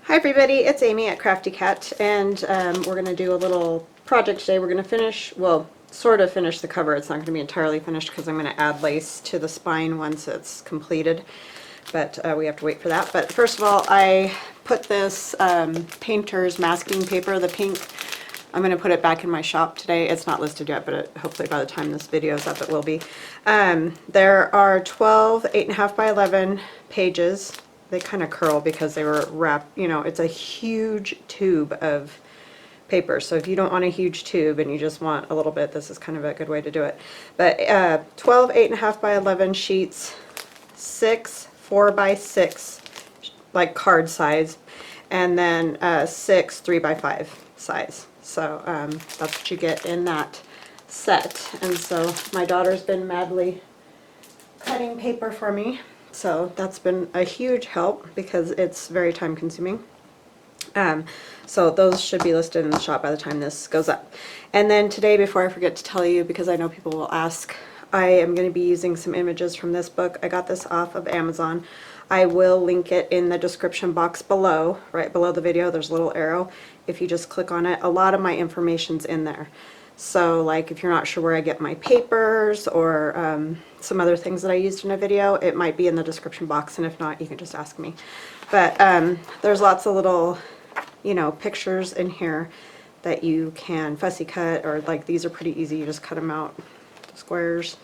Hi everybody, it's Amy at CraftyCat, and we're going to do a little project today. We're going to finish, well, sort of finish the cover. It's not going to be entirely finished because I'm going to add lace to the spine once it's completed, but we have to wait for that. But first of all, I put this painter's masking paper, the pink. I'm going to put it back in my shop today. It's not listed yet, but hopefully by the time this video is up it will be. There are 12 8.5 by 11 pages. They kind of curl because they were wrapped, you know, it's a huge tube of paper. So if you don't want a huge tube and you just want a little bit, this is kind of a good way to do it. But 12 8.5 by 11 sheets, 6 4 by 6, like card size, and then 6 3 by 5 size. So that's what you get in that set. And so my daughter's been madly cutting paper for me. So that's been a huge help because it's very time consuming. So those should be listed in the shop by the time this goes up. And then today, before I forget to tell you, because I know people will ask, I am going to be using some images from this book. I got this off of Amazon. I will link it in the description box below, right below the video. There's a little arrow. If you just click on it, a lot of my information's in there. So like if you're not sure where I get my papers or some other things that I used in a video, it might be in the description box, and if not, you can just ask me. But there's lots of little, you know, pictures in here that you can fussy cut, or like these are pretty easy, you just cut them out to squares.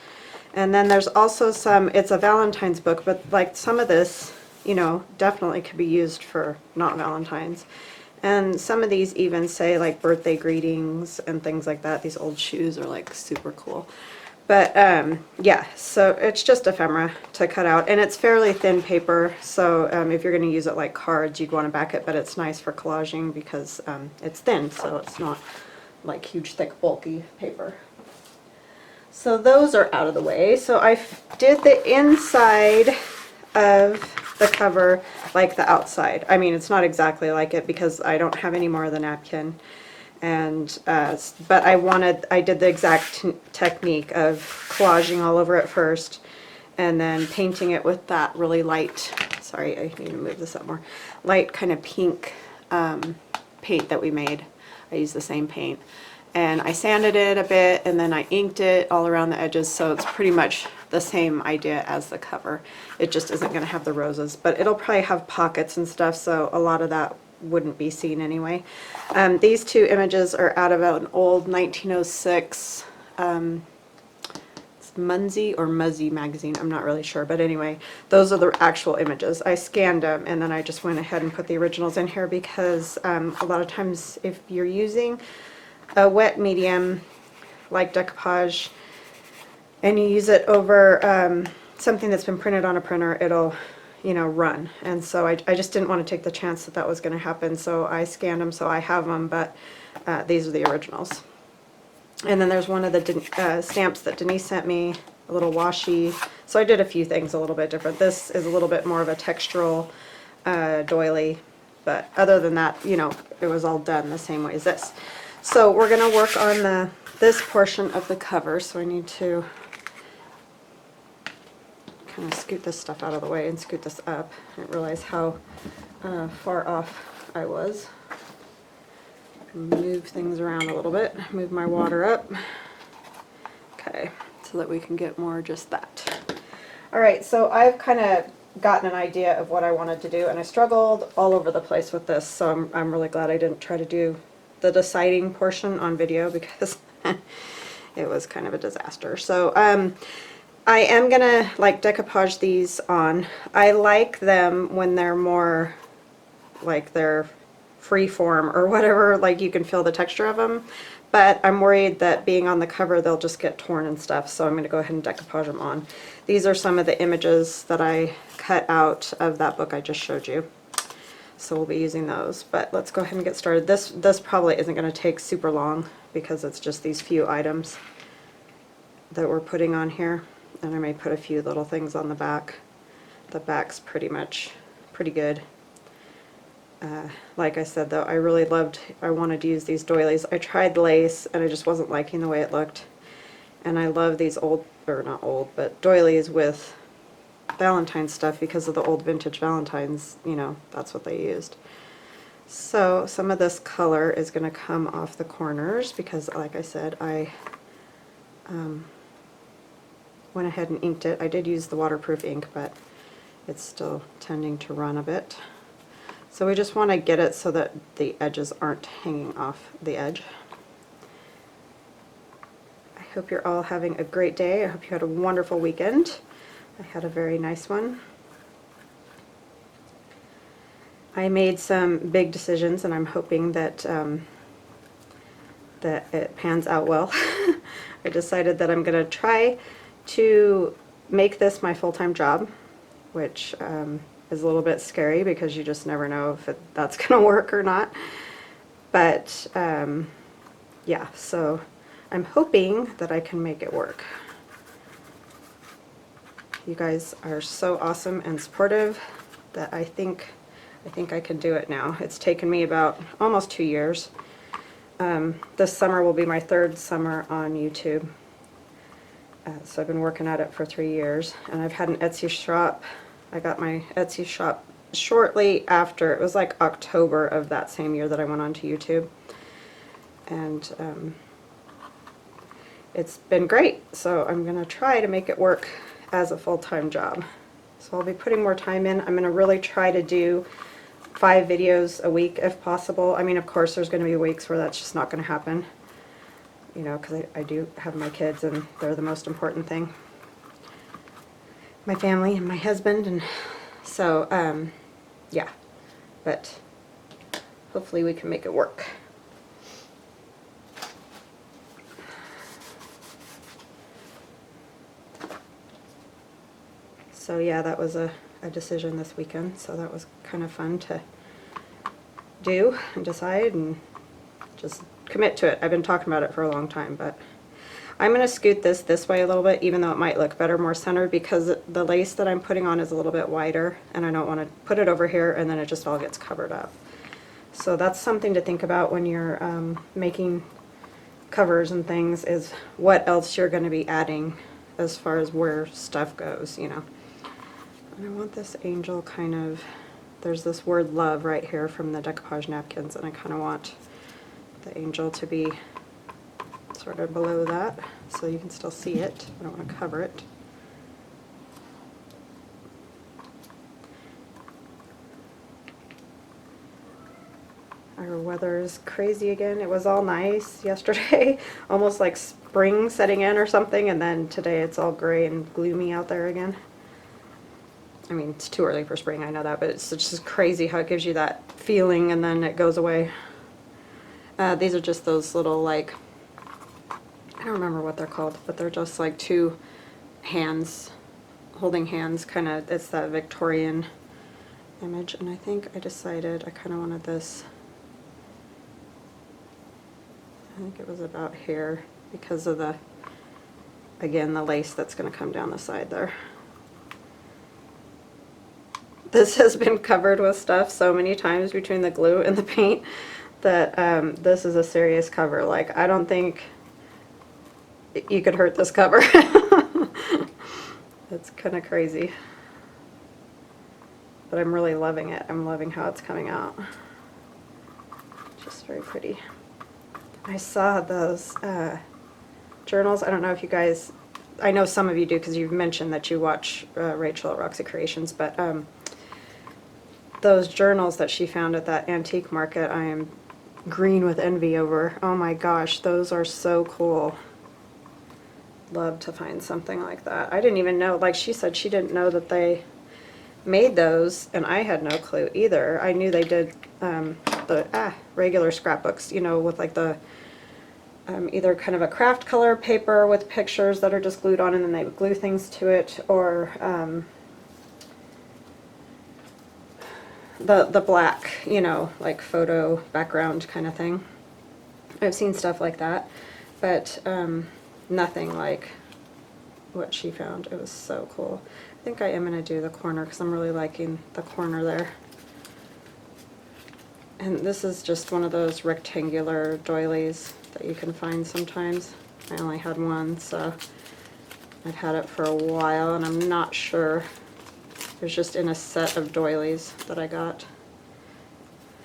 And then there's also some, it's a Valentine's book, but like some of this, you know, definitely could be used for not Valentine's. And some of these even say like birthday greetings and things like that. These old shoes are like super cool. But yeah, so it's just ephemera to cut out, and it's fairly thin paper. So if you're going to use it like cards, you'd want to back it, but it's nice for collaging because it's thin, so it's not like huge, thick, bulky paper. So those are out of the way. So I did the inside of the cover like the outside. I mean, it's not exactly like it because I don't have any more of the napkin, and but I did the exact technique of collaging all over it first and then painting it with that really light, sorry, I need to move this up more, light kind of pink paint that we made. I used the same paint, and I sanded it a bit, and then I inked it all around the edges, so it's pretty much the same idea as the cover. It just isn't going to have the roses, but it'll probably have pockets and stuff, so a lot of that wouldn't be seen anyway. These two images are out of an old 1906 it's Munsey or Muzzy magazine, I'm not really sure, but anyway, those are the actual images. I scanned them, and then I just went ahead and put the originals in here because a lot of times if you're using a wet medium like decoupage and you use it over something that's been printed on a printer, it'll, you know, run. And so I just didn't want to take the chance that that was going to happen, so I scanned them, so I have them, but these are the originals. And then there's one of the stamps that Denise sent me, a little washi. So I did a few things a little bit different. This is a little bit more of a textural doily, but other than that, you know, it was all done the same way as this. So we're going to work on this portion of the cover, so I need to kind of scoot this stuff out of the way and scoot this up. I didn't realize how far off I was. Move things around a little bit, move my water up. Okay, so that we can get more just that. Alright, so I've kind of gotten an idea of what I wanted to do, and I struggled all over the place with this, so I'm really glad I didn't try to do the deciding portion on video because it was kind of a disaster. So I am gonna like decoupage these on. I like them when they're more like they're free form or whatever, like you can feel the texture of them, but I'm worried that being on the cover they'll just get torn and stuff, so I'm going to go ahead and decoupage them on. These are some of the images that I cut out of that book I just showed you, so we'll be using those. But let's go ahead and get started. This probably isn't going to take super long because it's just these few items that we're putting on here, and I may put a few little things on the back. The back's pretty good. Like I said though, I wanted to use these doilies. I tried lace and I just wasn't liking the way it looked. And I love these old, or not old, but doilies with Valentine's stuff because of the old vintage Valentines, you know, that's what they used. So some of this color is going to come off the corners because, like I said, I went ahead and inked it. I did use the waterproof ink, but it's still tending to run a bit. So we just want to get it so that the edges aren't hanging off the edge. I hope you're all having a great day. I hope you had a wonderful weekend. I had a very nice one. I made some big decisions, and I'm hoping that that it pans out well. I decided that I'm going to try to make this my full-time job, which is a little bit scary because you just never know if that's going to work or not. But yeah, so I'm hoping that I can make it work. You guys are so awesome and supportive that I think I can do it now. It's taken me about almost 2 years. This summer will be my 3rd summer on YouTube. So I've been working at it for 3 years, and I've had an Etsy shop. I got my Etsy shop shortly after. It was like October of that same year that I went onto YouTube. And it's been great, so I'm going to try to make it work as a full-time job. So I'll be putting more time in. I'm going to really try to do 5 videos a week if possible. I mean, of course, there's going to be weeks where that's just not going to happen, you know, because I do have my kids, and they're the most important thing. My family and my husband, and so, yeah, but hopefully we can make it work. So yeah, that was a decision this weekend, so that was kind of fun to do and decide and just commit to it. I've been talking about it for a long time, but I'm going to scoot this way a little bit, even though it might look better more centered, because the lace that I'm putting on is a little bit wider, and I don't want to put it over here and then it just all gets covered up. So that's something to think about when you're making covers and things, is what else you're going to be adding as far as where stuff goes, you know. And I want this angel kind of, there's this word love right here from the decoupage napkins, and I kind of want the angel to be sort of below that so you can still see it. I don't want to cover it. Our weather is crazy again. It was all nice yesterday, almost like spring setting in or something, and then today it's all gray and gloomy out there again. I mean, it's too early for spring, I know that, but it's just crazy how it gives you that feeling and then it goes away. These are just those little, like, I don't remember what they're called, but they're just like 2 hands, holding hands, kind of, it's that Victorian image, and I think I decided I kind of wanted this, I think it was about here, because of the, again, the lace that's going to come down the side there. This has been covered with stuff so many times between the glue and the paint that this is a serious cover. Like, I don't think you could hurt this cover. It's kind of crazy. But I'm really loving it. I'm loving how it's coming out. Just very pretty. I saw those journals. I don't know if you guys, I know some of you do because you've mentioned that you watch Rachel at Roxy Creations, but those journals that she found at that antique market, I am green with envy over. Oh my gosh, those are so cool. Love to find something like that. I didn't even know, like she said, she didn't know that they made those, and I had no clue either. I knew they did the regular scrapbooks, you know, with like the either kind of a craft color paper with pictures that are just glued on and then they would glue things to it, or the black, you know, like photo background kind of thing. I've seen stuff like that, but nothing like what she found. It was so cool. I think I am going to do the corner because I'm really liking the corner there. And this is just one of those rectangular doilies that you can find sometimes. I only had one, so I've had it for a while, and I'm not sure. It was just in a set of doilies that I got.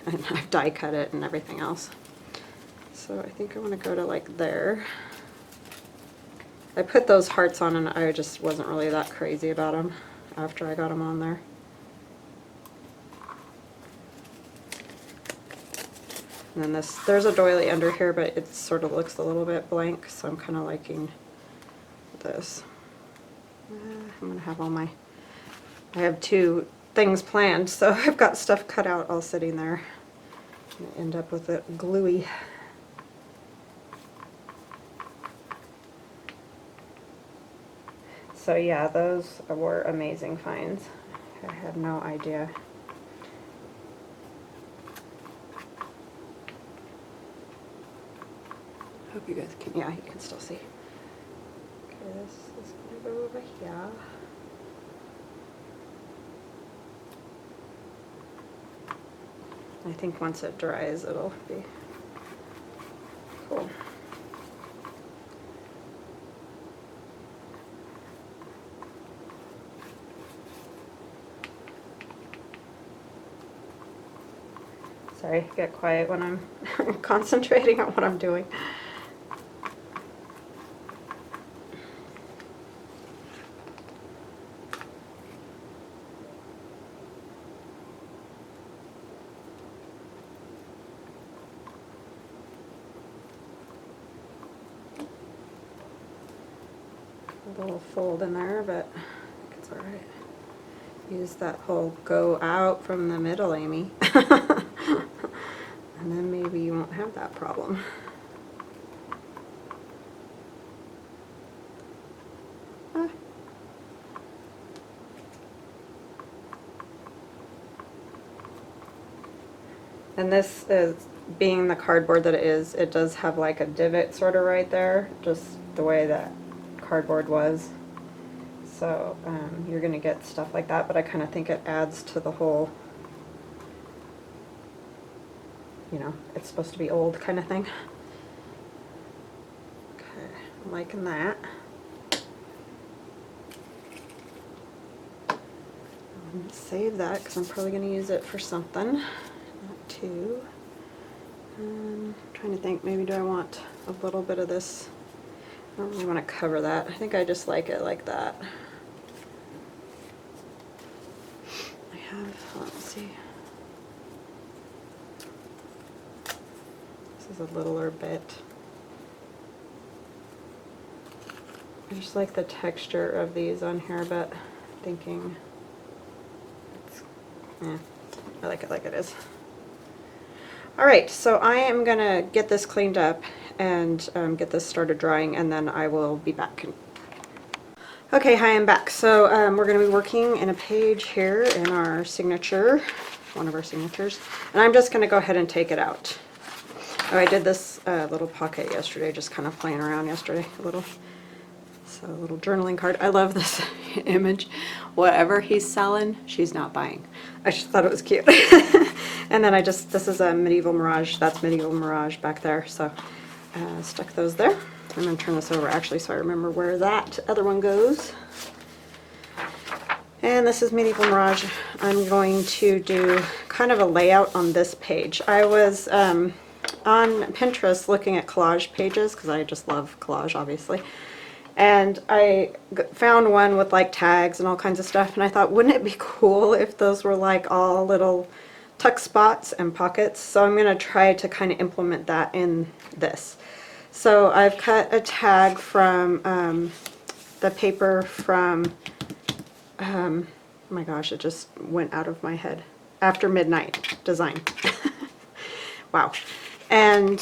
and I've die cut it and everything else. So I think I want to go to like there. I put those hearts on and I just wasn't really that crazy about them after I got them on there. And then there's a doily under here, but it sort of looks a little bit blank, so I'm kind of liking this. I'm going to have I have 2 things planned, so I've got stuff cut out all sitting there. I'm going to end up with it gluey. So yeah, those were amazing finds. I had no idea. Hope you guys can, yeah, you can still see. Okay, this is going to go over here. I think once it dries, it'll be cool. Sorry, get quiet when I'm concentrating on what I'm doing. A little fold in there, but I think it's all right. Use that whole go out from the middle, Amy. And then maybe you won't have that problem. Ah. And this is, being the cardboard that it is, it does have like a divot sort of right there, just the way that cardboard was. So you're going to get stuff like that, but I kind of think it adds to the whole, you know, it's supposed to be old kind of thing. Okay, I'm liking that. Save that because I'm probably going to use it for something. Not too. I'm trying to think, maybe do I want a little bit of this? I don't really want to cover that. I think I just like it like that. I have, let's see. This is a littler bit. I just like the texture of these on here, but thinking it's, I like it is. Alright, so I am going to get this cleaned up and get this started drying, and then I will be back. Okay, hi, I'm back. So we're going to be working in a page here in our signature, one of our signatures, and I'm just going to go ahead and take it out. Oh, I did this little pocket yesterday, just kind of playing around yesterday a little. So a little journaling card. I love this image. Whatever he's selling, she's not buying. I just thought it was cute. And then this is a Medieval Mirage. That's Medieval Mirage back there. So stuck those there. I'm going to turn this over actually so I remember where that other one goes. And this is Medieval Mirage. I'm going to do kind of a layout on this page. I was on Pinterest looking at collage pages because I just love collage, obviously. And I found one with like tags and all kinds of stuff, and I thought, wouldn't it be cool if those were like all little tuck spots and pockets? So I'm going to try to kind of implement that in this. So I've cut a tag from the paper from, oh my gosh, it just went out of my head. After Midnight Design. Wow. And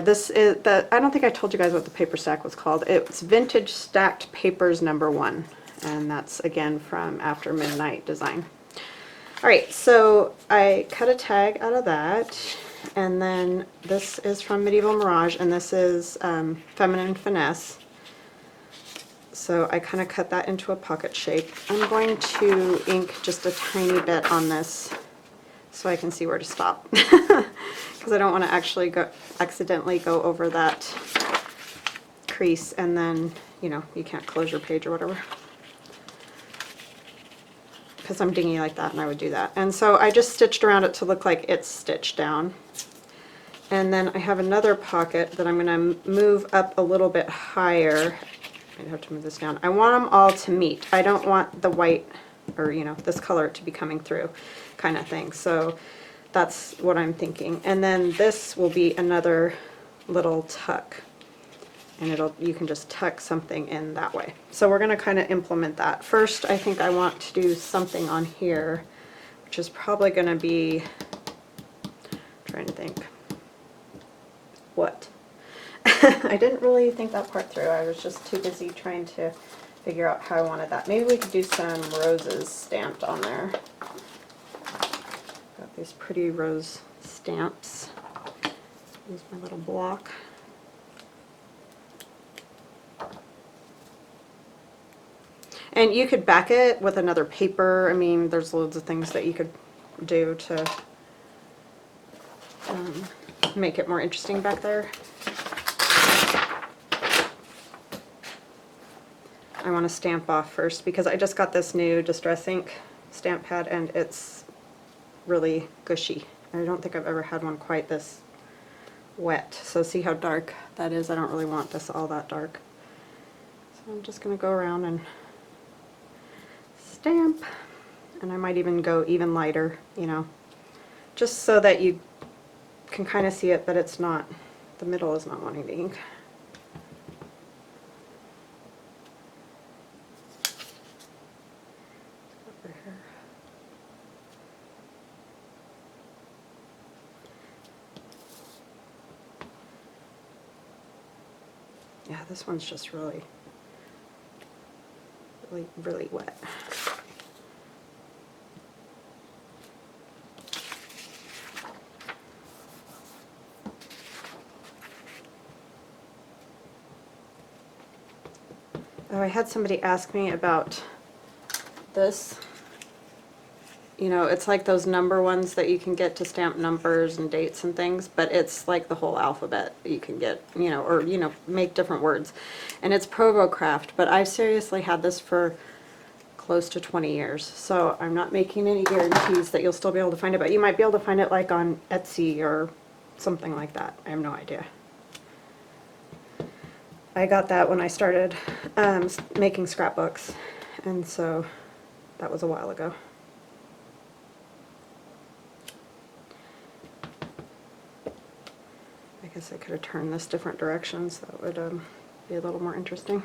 this is I don't think I told you guys what the paper stack was called. It's Vintage Stacked Papers #1, and that's again from After Midnight Design. All right, so I cut a tag out of that, and then this is from Medieval Mirage, and this is Feminine Finesse. So I kind of cut that into a pocket shape. I'm going to ink just a tiny bit on this so I can see where to stop. Because I don't want to actually accidentally go over that crease, and then, you know, you can't close your page or whatever. because I'm dingy like that and I would do that. And so I just stitched around it to look like it's stitched down. And then I have another pocket that I'm going to move up a little bit higher. I have to move this down. I want them all to meet. I don't want the white, or you know, this color to be coming through kind of thing. So that's what I'm thinking. And then this will be another little tuck. And you can just tuck something in that way. So we're going to kind of implement that. First, I think I want to do something on here, which is probably going to be, trying to think, what? I didn't really think that part through. I was just too busy trying to figure out how I wanted that. Maybe we could do some roses stamped on there. Got these pretty rose stamps. Use my little block. And you could back it with another paper. I mean, there's loads of things that you could do to make it more interesting back there. I want to stamp off first because I just got this new Distress Ink stamp pad and it's really gushy. I don't think I've ever had one quite this wet. So see how dark that is? I don't really want this all that dark. So I'm just going to go around and stamp, and I might even go even lighter, you know, just so that you can kind of see it, but it's not, the middle is not wanting the ink. Over here. Yeah, this one's just really wet. Oh, I had somebody ask me about this. You know, it's like those number ones that you can get to stamp numbers and dates and things, but it's like the whole alphabet that you can get, you know, or, you know, make different words. And it's Provo Craft, but I've seriously had this for close to 20 years, so I'm not making any guarantees that you'll still be able to find it, but you might be able to find it like on Etsy or something like that. I have no idea. I got that when I started making scrapbooks, and so that was a while ago. I guess I could have turned this different directions. That would be a little more interesting.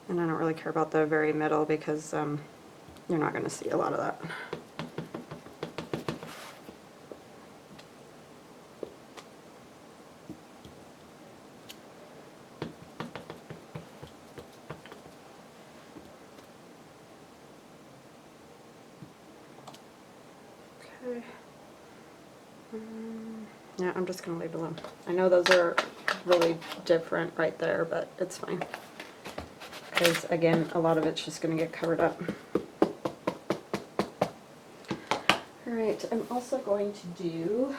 And I don't really care about the very middle because you're not going to see a lot of that. Okay. Yeah, I'm just going to leave it alone. I know those are really different right there, but it's fine. Because again, a lot of it's just going to get covered up. Alright, I'm also going to do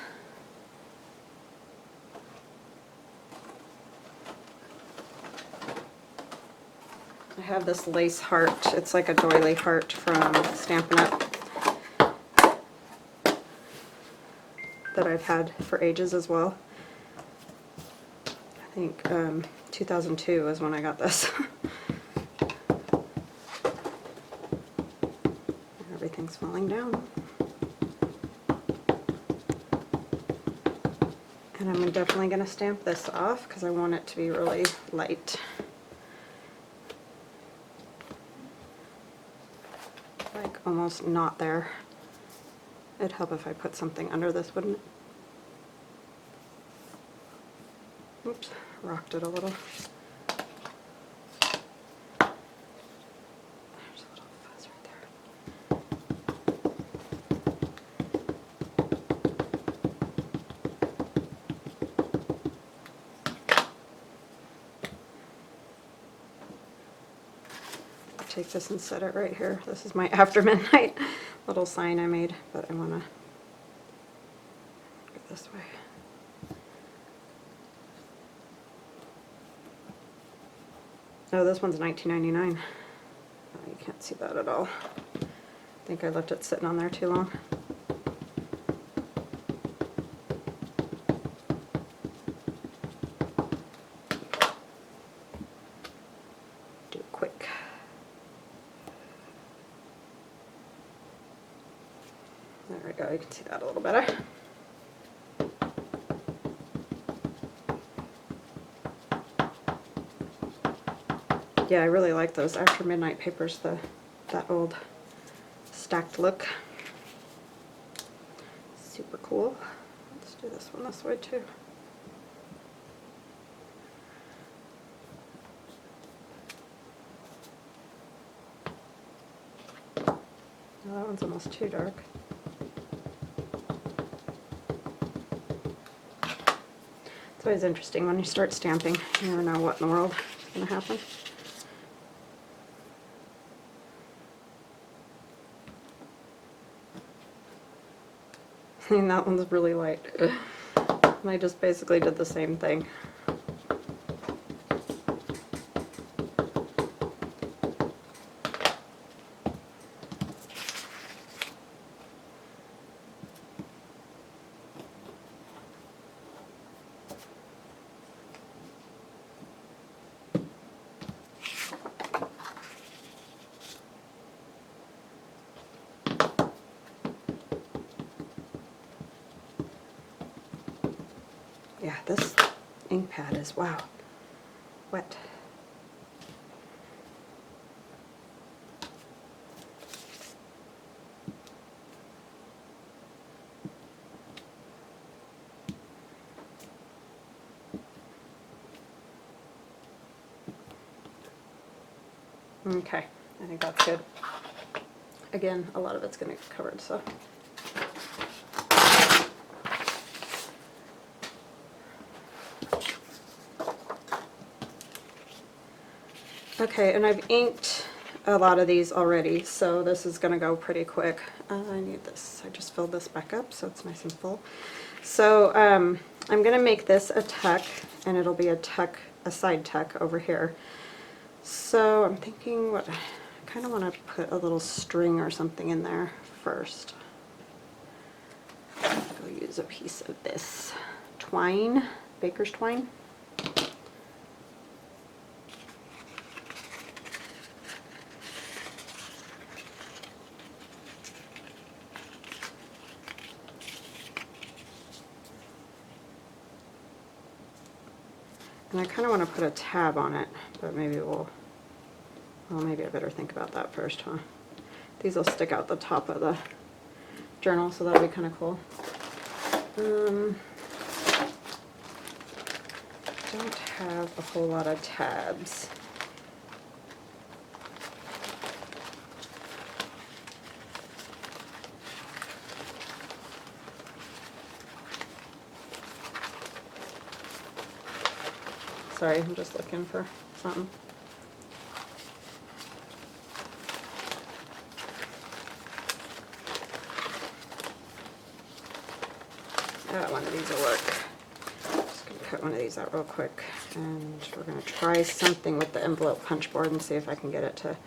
I have this lace heart. It's like a doily heart from Stampin' Up! That I've had for ages as well. I think 2002 is when I got this. Everything's falling down. And I'm definitely going to stamp this off because I want it to be really light. Like almost not there. It'd help if I put something under this, wouldn't it? Oops, rocked it a little. There's a little fuzz right there. Take this and set it right here. This is my after midnight little sign I made, but I want to go this way. Oh, this one's $19.99. Oh, you can't see that at all. I think I left it sitting on there too long. Do it quick. There we go, you can see that a little better. Yeah, I really like those After Midnight papers, that old stacked look. Super cool. Let's do this one this way too. Oh, that one's almost too dark. It's always interesting when you start stamping. You never know what in the world is going to happen. I mean, that one's really light. And I just basically did the same thing. Yeah, this ink pad is, wow, wet. Okay, I think that's good. Again, a lot of it's going to get covered, so. Okay, and I've inked a lot of these already, so this is going to go pretty quick. I need this. I just filled this back up so it's nice and full. So I'm going to make this a tuck, and it'll be a tuck, a side tuck over here. So I'm thinking, what I kind of want to put a little string or something in there first. I'll use a piece of this twine, baker's twine. And I kind of want to put a tab on it, but maybe well, maybe I better think about that first, huh? These will stick out the top of the journal, so that'll be kind of cool. Don't have a whole lot of tabs. Sorry, I'm just looking for something. One of these will work. Just going to cut one of these out real quick, and we're going to try something with the envelope punch board and see if I can get it to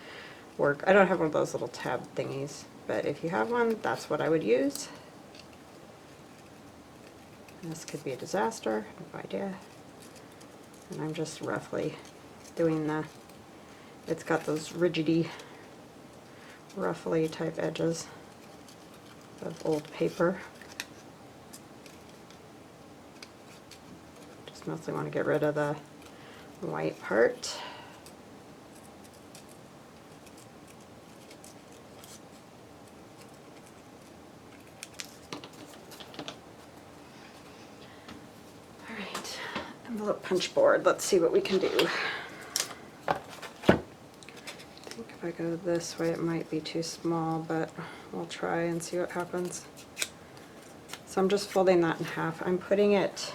work. I don't have one of those little tab thingies, but if you have one, that's what I would use. And this could be a disaster, no idea. And I'm just roughly doing the, it's got those rigidy, roughly type edges of old paper. Just mostly want to get rid of the white part. Envelope punch board. Let's see what we can do. I think if I go this way it might be too small, but we'll try and see what happens. So I'm just folding that in half. I'm putting it,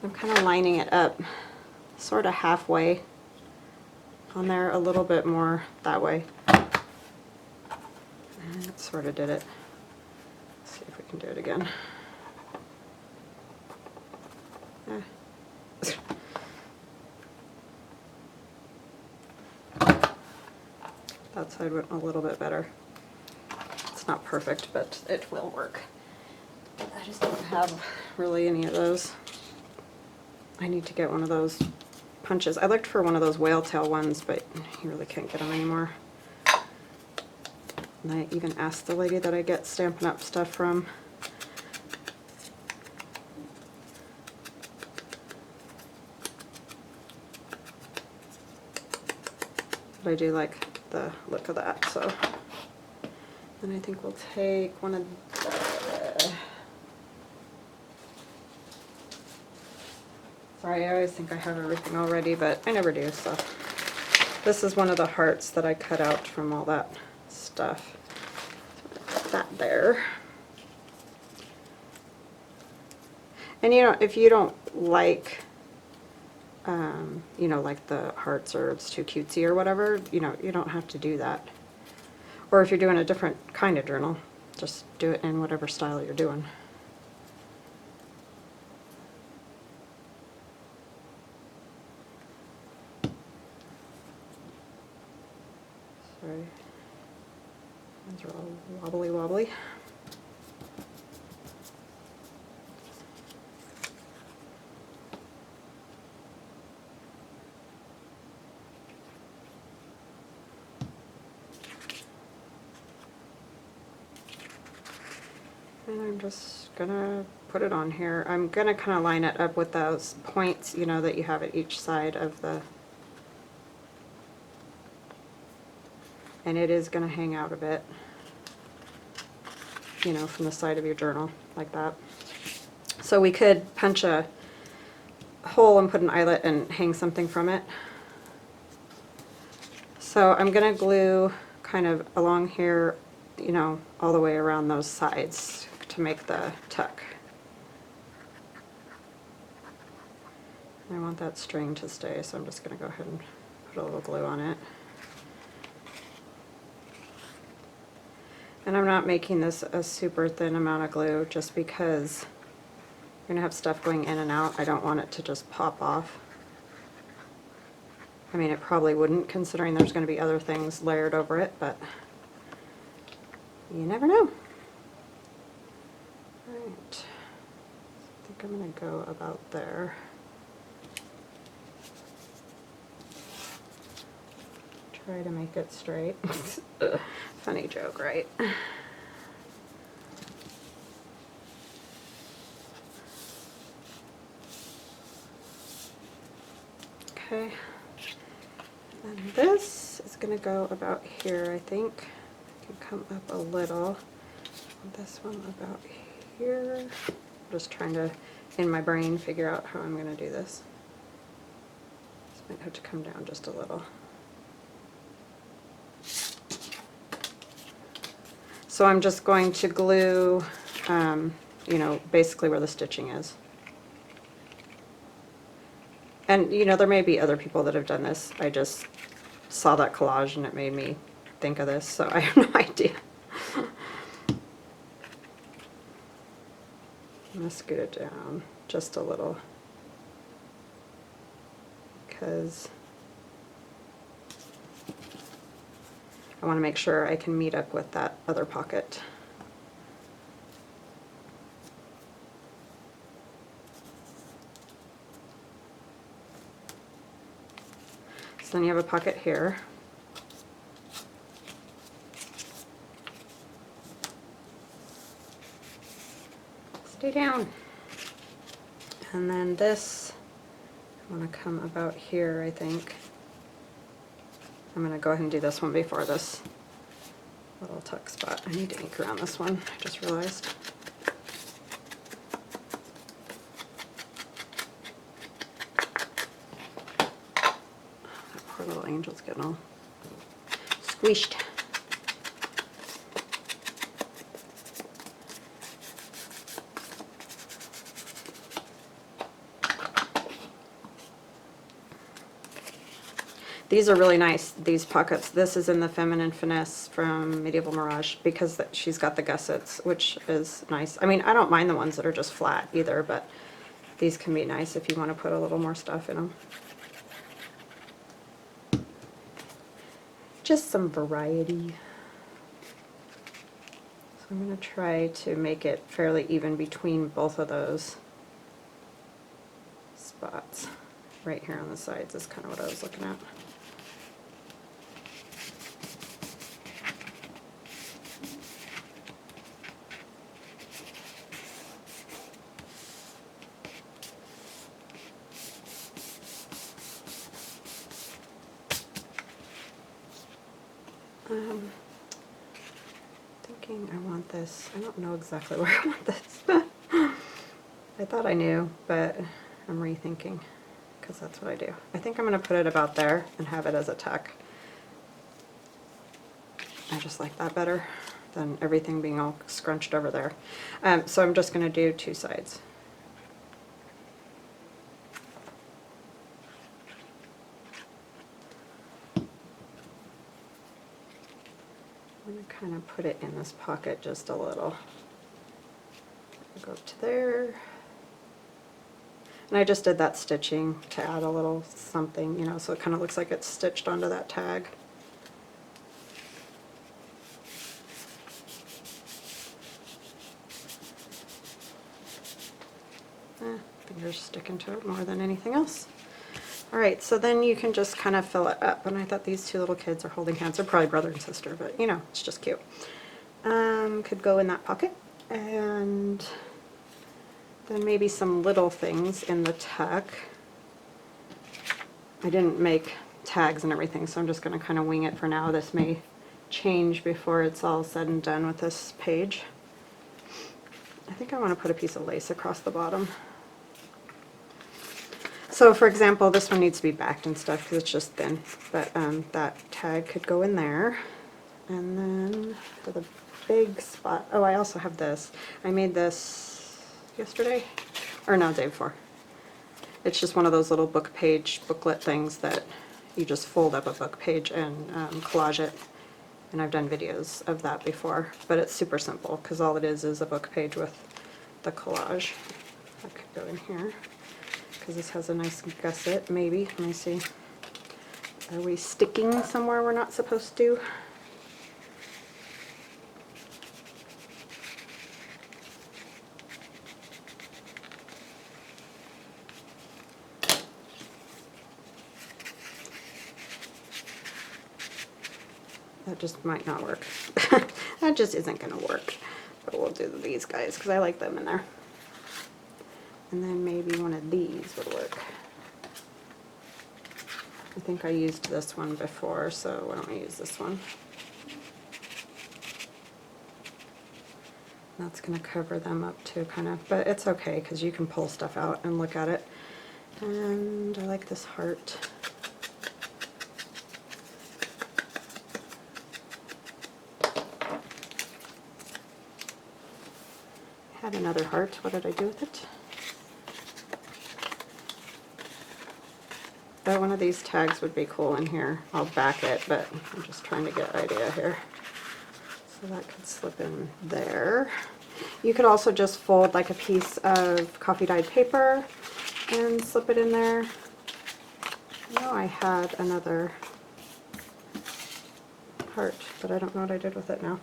I'm kind of lining it up sort of halfway on there, a little bit more that way. And it sort of did it. Let's see if we can do it again. that side went a little bit better. It's not perfect, but it will work. I just don't have really any of those. I need to get one of those punches. I looked for one of those whale tail ones, but you really can't get them anymore. And I even asked the lady that I get Stampin' Up! Stuff from. But I do like the look of that, so. And I think we'll take one of the, sorry, I always think I have everything already, but I never do, so. This is one of the hearts that I cut out from all that stuff. So put that there. And you know, if you don't like, you know, like the hearts or it's too cutesy or whatever, you know, you don't have to do that. Or if you're doing a different kind of journal, just do it in whatever style you're doing. Sorry. Those are all wobbly. And I'm just gonna put it on here. I'm gonna kind of line it up with those points, you know, that you have at each side of the, and it is gonna hang out a bit, you know, from the side of your journal, like that. So we could punch a hole and put an eyelet and hang something from it. So I'm gonna glue kind of along here, you know, all the way around those sides to make the tuck. I want that string to stay, so I'm just going to go ahead and put a little glue on it. And I'm not making this a super thin amount of glue just because you're going to have stuff going in and out. I don't want it to just pop off. I mean, it probably wouldn't, considering there's going to be other things layered over it, but you never know. Right. I think I'm going to go about there. Try to make it straight. Funny joke, right? Okay. And this is going to go about here, I think. I can come up a little. This one about here. I'm just trying to, in my brain, figure out how I'm going to do this. This might have to come down just a little. So I'm just going to glue, you know, basically where the stitching is. And, you know, there may be other people that have done this. I just saw that collage and it made me think of this, so I have no idea. I'm going to scoot it down just a little because I want to make sure I can meet up with that other pocket. So then you have a pocket here. Stay down. And then this, I want to come about here, I think. I'm going to go ahead and do this one before this little tuck spot. I need to ink around this one, I just realized. That poor little angel's getting all squished. These are really nice, these pockets. This is in the Feminine Finesse from Medieval Mirage because she's got the gussets, which is nice. I mean, I don't mind the ones that are just flat either, but these can be nice if you want to put a little more stuff in them. just some variety. So I'm going to try to make it fairly even between both of those spots. Right here on the sides is kind of what I was looking at. Thinking I want this. I don't know exactly where I want this. I thought I knew, but I'm rethinking because that's what I do. I think I'm going to put it about there and have it as a tuck. I just like that better than everything being all scrunched over there. So I'm just going to do two sides. I'm going to kind of put it in this pocket just a little. Go up to there. And I just did that stitching to add a little something, you know, so it kind of looks like it's stitched onto that tag. Fingers sticking to it more than anything else. Alright, so then you can just kind of fill it up. And I thought these two little kids are holding hands. They're probably brother and sister, but you know, it's just cute. Could go in that pocket. And then maybe some little things in the tuck. I didn't make tags and everything, so I'm just going to kind of wing it for now. This may change before it's all said and done with this page. I think I want to put a piece of lace across the bottom. So for example, this one needs to be backed and stuff because it's just thin, but that tag could go in there. And then for the big spot, oh, I also have this. I made this yesterday, or no, the day before. It's just one of those little book page booklet things that you just fold up a book page and collage it. And I've done videos of that before, but it's super simple because all it is a book page with the collage. That could go in here because this has a nice gusset, maybe. Let me see. Are we sticking somewhere we're not supposed to? That just might not work. That just isn't going to work. But we'll do these guys because I like them in there. And then maybe one of these would work. I think I used this one before, so why don't we use this one? That's going to cover them up too, kind of. But it's okay because you can pull stuff out and look at it. And I like this heart. I had another heart. What did I do with it? But one of these tags would be cool in here. I'll back it, but I'm just trying to get an idea here. So that could slip in there. You could also just fold like a piece of coffee dyed paper and slip it in there. I know I had another heart, but I don't know what I did with it now.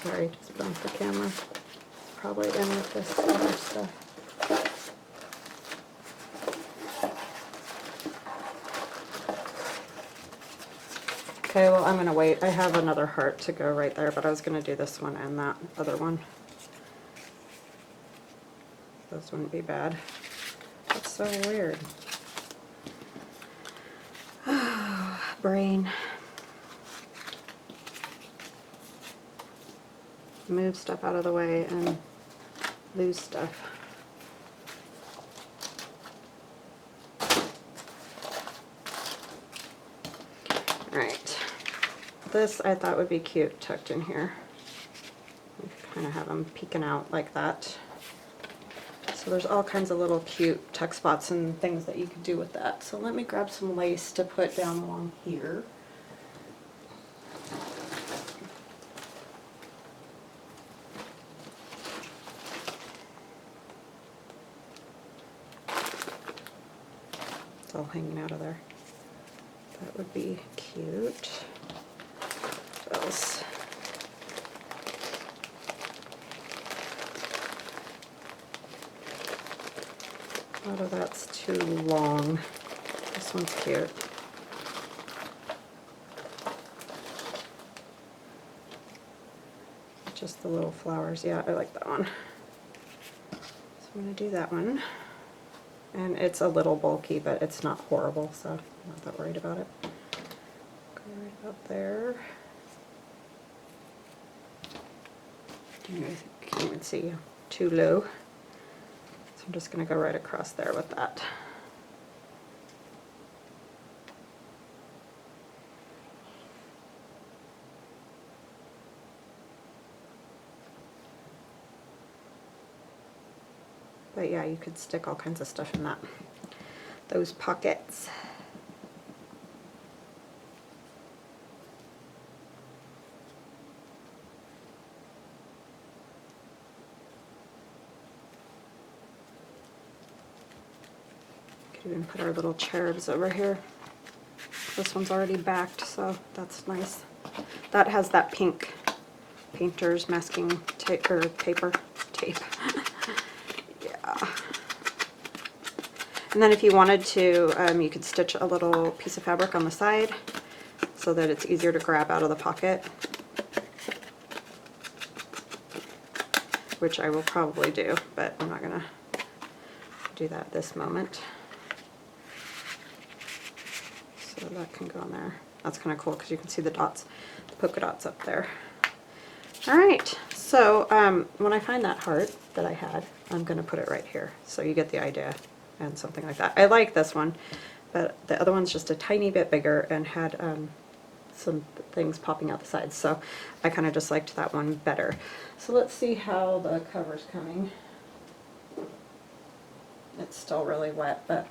Sorry, just bumped the camera. Probably in with this other stuff. Okay, well I'm going to wait. I have another heart to go right there, but I was going to do this one and that other one. Those wouldn't be bad. That's so weird. Brain. Move stuff out of the way and lose stuff. Right. This I thought would be cute tucked in here. You kind of have them peeking out like that. So there's all kinds of little cute tuck spots and things that you could do with that. So let me grab some lace to put down along here. It's all hanging out of there. That would be cute. What else? A lot of that's too long. This one's cute. Just the little flowers. Yeah, I like that one. So I'm going to do that one. And it's a little bulky, but it's not horrible, so I'm not that worried about it. Go right about there. You guys can't even see, too low. So I'm just going to go right across there with that. But yeah, you could stick all kinds of stuff in those pockets. Could even put our little cherubs over here. This one's already backed, so that's nice. That has that pink painter's masking tape or paper tape. Yeah. And then if you wanted to, you could stitch a little piece of fabric on the side so that it's easier to grab out of the pocket, which I will probably do, but I'm not gonna do that this moment. So that can go in there. That's kind of cool because you can see the dots, the polka dots up there. Alright, so when I find that heart that I had, I'm going to put it right here. So you get the idea and something like that. I like this one, but the other one's just a tiny bit bigger and had some things popping out the sides. So I kind of just liked that one better. So let's see how the cover's coming. It's still really wet, but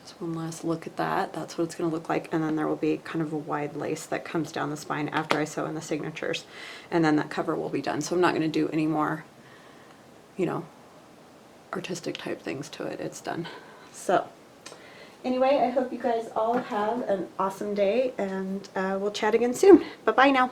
just one last look at that. That's what it's going to look like, and then there will be kind of a wide lace that comes down the spine after I sew in the signatures, and then that cover will be done. So I'm not going to do any more, you know, artistic type things to it. It's done. So anyway, I hope you guys all have an awesome day, and we'll chat again soon. Bye-bye now.